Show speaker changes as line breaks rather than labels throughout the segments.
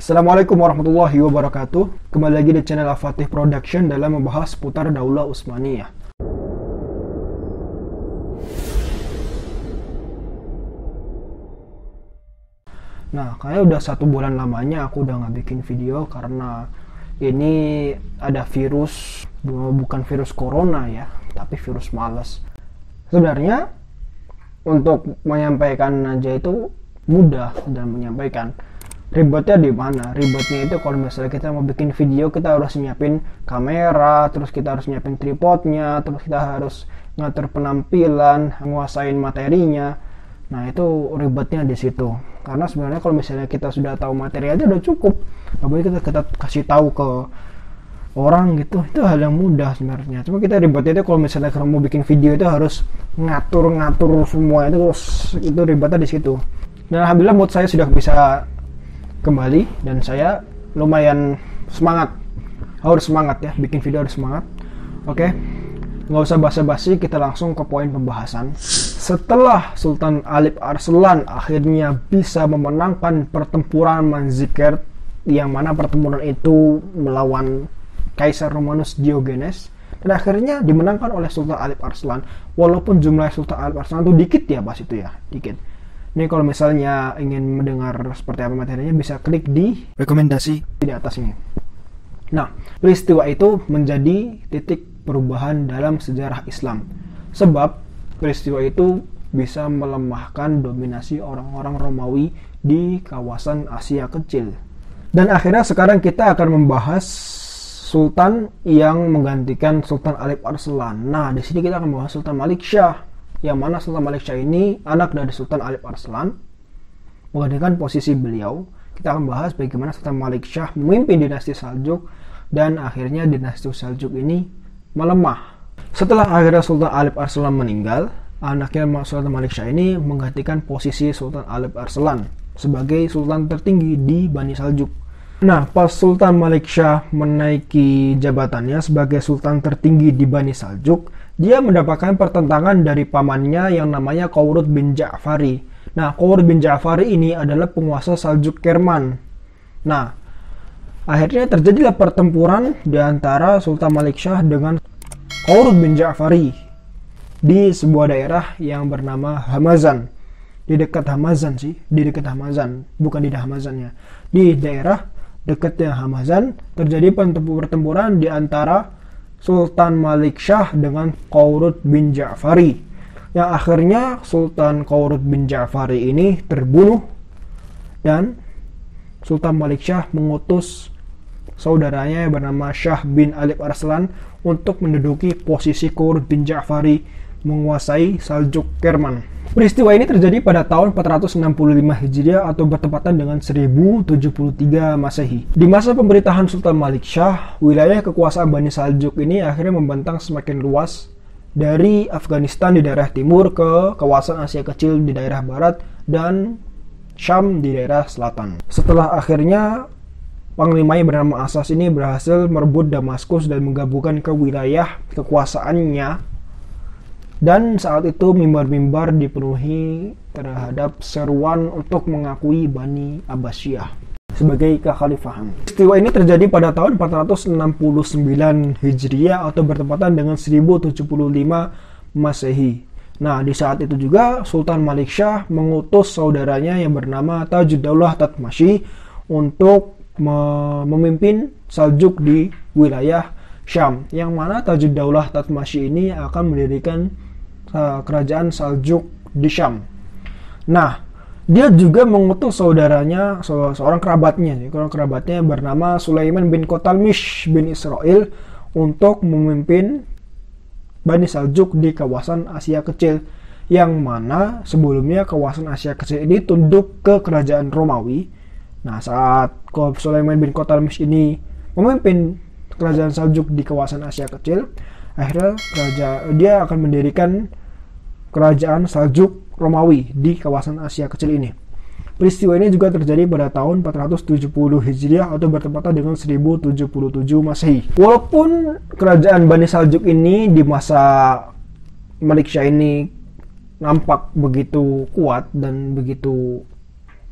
Assalamualaikum warahmatullahi wabarakatuh. Kembali lagi di channel Al-Fatih Production dalam membahas seputar Daulah Utsmaniyah. Nah, kayaknya udah 1 bulan lamanya aku udah nggak bikin video karena ini ada virus, bukan virus corona ya, tapi virus malas. Sebenarnya untuk menyampaikan aja itu mudah dan menyampaikan. Ribetnya di mana? Ribetnya itu kalau misalnya kita mau bikin video, kita harus nyiapin kamera, terus kita harus nyiapin tripodnya, terus kita harus ngatur penampilan, menguasain materinya. Nah, itu ribetnya di situ. Karena sebenarnya kalau misalnya kita sudah tahu materi aja udah cukup. Apalagi kita kasih tahu ke orang gitu, itu hal yang mudah sebenarnya. Cuma kita ribetnya itu kalau misalnya kalau mau bikin video itu harus ngatur semua itu ribetnya di situ. Dan alhamdulillah mood saya sudah bisa kembali dan saya lumayan semangat. Harus semangat ya, bikin video harus semangat. Oke. Nggak usah basa-basi, kita langsung ke poin pembahasan. Setelah Sultan Alip Arslan akhirnya bisa memenangkan pertempuran Manzikert, yang mana pertempuran itu melawan Kaisar Romanus Diogenes, dan akhirnya dimenangkan oleh Sultan Alip Arslan. Walaupun jumlah Sultan Alip Arslan itu dikit ya pas itu ya, dikit. Ini kalau misalnya ingin mendengar seperti apa materinya bisa klik di rekomendasi di atas ini. Nah, peristiwa itu menjadi titik perubahan dalam sejarah Islam. Sebab peristiwa itu bisa melemahkan dominasi orang-orang Romawi di kawasan Asia Kecil. Dan akhirnya sekarang kita akan membahas sultan yang menggantikan Sultan Alip Arslan. Nah, di sini kita akan membahas Sultan Malik Shah. Yang mana Sultan Malik Shah ini anak dari Sultan Alip Arslan, menggantikan posisi beliau. Kita akan bahas bagaimana Sultan Malik Shah memimpin dinasti Saljuk dan akhirnya dinasti Saljuk ini melemah. Setelah akhirnya Sultan Alip Arslan meninggal, anaknya Sultan Malik Shah ini menggantikan posisi Sultan Alip Arslan sebagai sultan tertinggi di Bani Saljuk. Nah, pas Sultan Malik Shah menaiki jabatannya sebagai sultan tertinggi di Bani Saljuk, dia mendapatkan pertentangan dari pamannya yang namanya Qawrud bin Ja'fari. Nah, Qawrud bin Ja'fari ini adalah penguasa Saljuk Kerman. Nah, akhirnya terjadilah pertempuran di antara Sultan Malik Shah dengan Qawrud bin Ja'fari di sebuah daerah yang bernama Hamazan. Di dekat Hamazan sih, di dekat Hamazan, bukan di Hamazannya. Di daerah dekatnya Hamazan terjadi pertempuran di antara Sultan Malik Shah dengan Qawrud bin Ja'fari, yang akhirnya Sultan Qawrud bin Ja'fari ini terbunuh dan Sultan Malik Shah mengutus saudaranya yang bernama Shah bin Alip Arslan untuk menduduki posisi Qawrud bin Ja'fari menguasai Saljuk Kerman. Peristiwa ini terjadi pada tahun 465 Hijriah atau bertepatan dengan 1073 Masehi. Di masa pemerintahan Sultan Malik Shah, wilayah kekuasaan Bani Saljuk ini akhirnya membentang semakin luas dari Afghanistan di daerah timur ke kawasan Asia Kecil di daerah barat dan Syam di daerah selatan. Setelah akhirnya Panglima yang bernama Asas ini berhasil merebut Damaskus dan menggabungkan ke wilayah kekuasaannya. Dan saat itu mimbar-mimbar dipenuhi terhadap seruan untuk mengakui Bani Abbasiyah sebagai kekhalifahan. Peristiwa ini terjadi pada tahun 469 Hijriah atau bertepatan dengan 1075 Masehi. Nah, di saat itu juga Sultan Malik Shah mengutus saudaranya yang bernama Tajuddaulah Tatmashi untuk memimpin Saljuk di wilayah Syam, yang mana Tajuddaulah Tatmashi ini akan mendirikan kerajaan Saljuk di Syam. Nah, dia juga mengutus saudaranya, seorang kerabatnya bernama Sulaiman bin Kotalmish bin Israel untuk memimpin Bani Saljuk di kawasan Asia Kecil, yang mana sebelumnya kawasan Asia Kecil ini tunduk ke kerajaan Romawi. Nah, saat Sulaiman bin Kotalmish ini memimpin kerajaan Saljuk di kawasan Asia Kecil, akhirnya dia akan mendirikan kerajaan Saljuk Romawi di kawasan Asia Kecil ini. Peristiwa ini juga terjadi pada tahun 470 Hijriah atau bertepatan dengan 1077 Masehi. Walaupun kerajaan Bani Saljuk ini di masa Malik Shah ini nampak begitu kuat dan begitu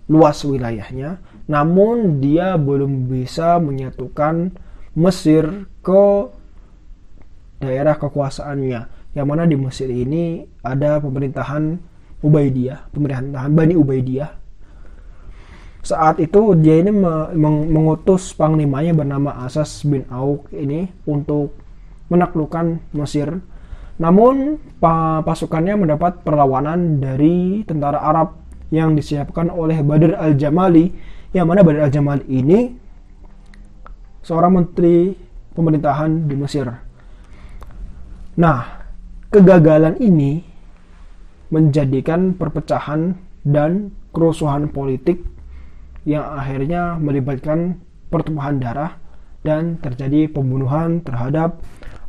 luas wilayahnya, namun dia belum bisa menyatukan Mesir ke daerah kekuasaannya, yang mana di Mesir ini ada pemerintahan Ubaidiyah, pemerintahan Bani Ubaidiyah. Saat itu dia ini mengutus panglimanya bernama Asas bin Auf ini untuk menaklukkan Mesir. Namun pasukannya mendapat perlawanan dari tentara Arab yang disiapkan oleh Badr al-Jamali, yang mana Badr al-Jamali ini seorang menteri pemerintahan di Mesir. Nah, kegagalan ini menjadikan perpecahan dan kerusuhan politik yang akhirnya melibatkan pertumpahan darah dan terjadi pembunuhan terhadap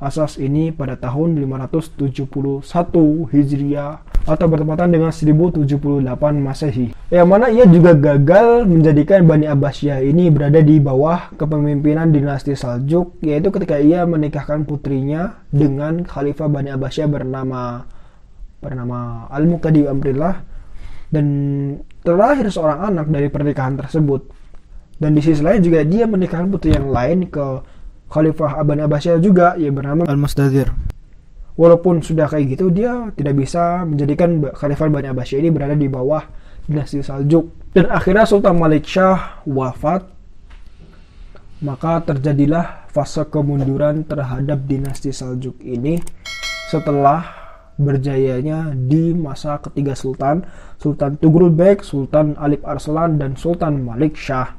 Asas ini pada tahun 571 Hijriah atau bertepatan dengan 1078 Masehi. Yang mana ia juga gagal menjadikan Bani Abbasiyah ini berada di bawah kepemimpinan dinasti Saljuk, yaitu ketika ia menikahkan putrinya dengan Khalifah Bani Abbasiyah bernama Al-Muqaddi Amrillah, dan terlahir seorang anak dari pernikahan tersebut. Dan di sisi lain juga dia menikahkan putri yang lain ke Khalifah Bani Abbasiyah juga, yang bernama Al-Mustadhir. Walaupun sudah kayak gitu, dia tidak bisa menjadikan Khalifah Bani Abbasiyah ini berada di bawah dinasti Saljuk. Dan akhirnya Sultan Malik Shah wafat. Maka terjadilah fase kemunduran terhadap dinasti Saljuk ini setelah berjayanya di masa ketiga Sultan Tughrul Bek, Sultan Alip Arslan, dan Sultan Malik Shah.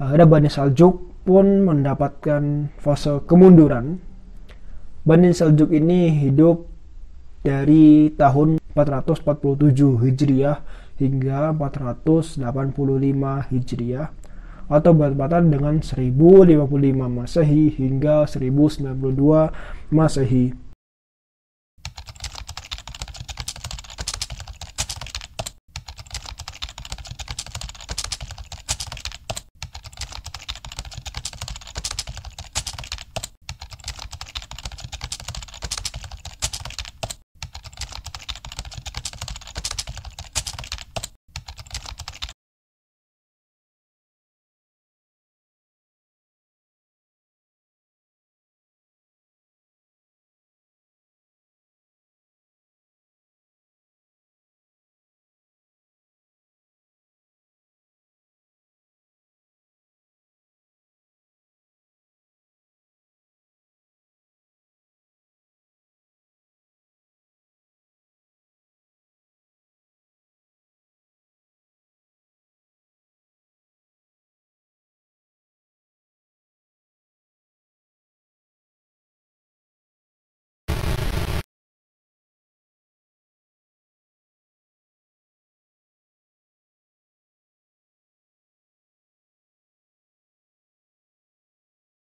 Akhirnya Bani Saljuk pun mendapatkan fase kemunduran. Bani Saljuk ini hidup dari tahun 447 Hijriah hingga 485 Hijriah atau bertepatan dengan 1055 Masehi hingga 1092 Masehi.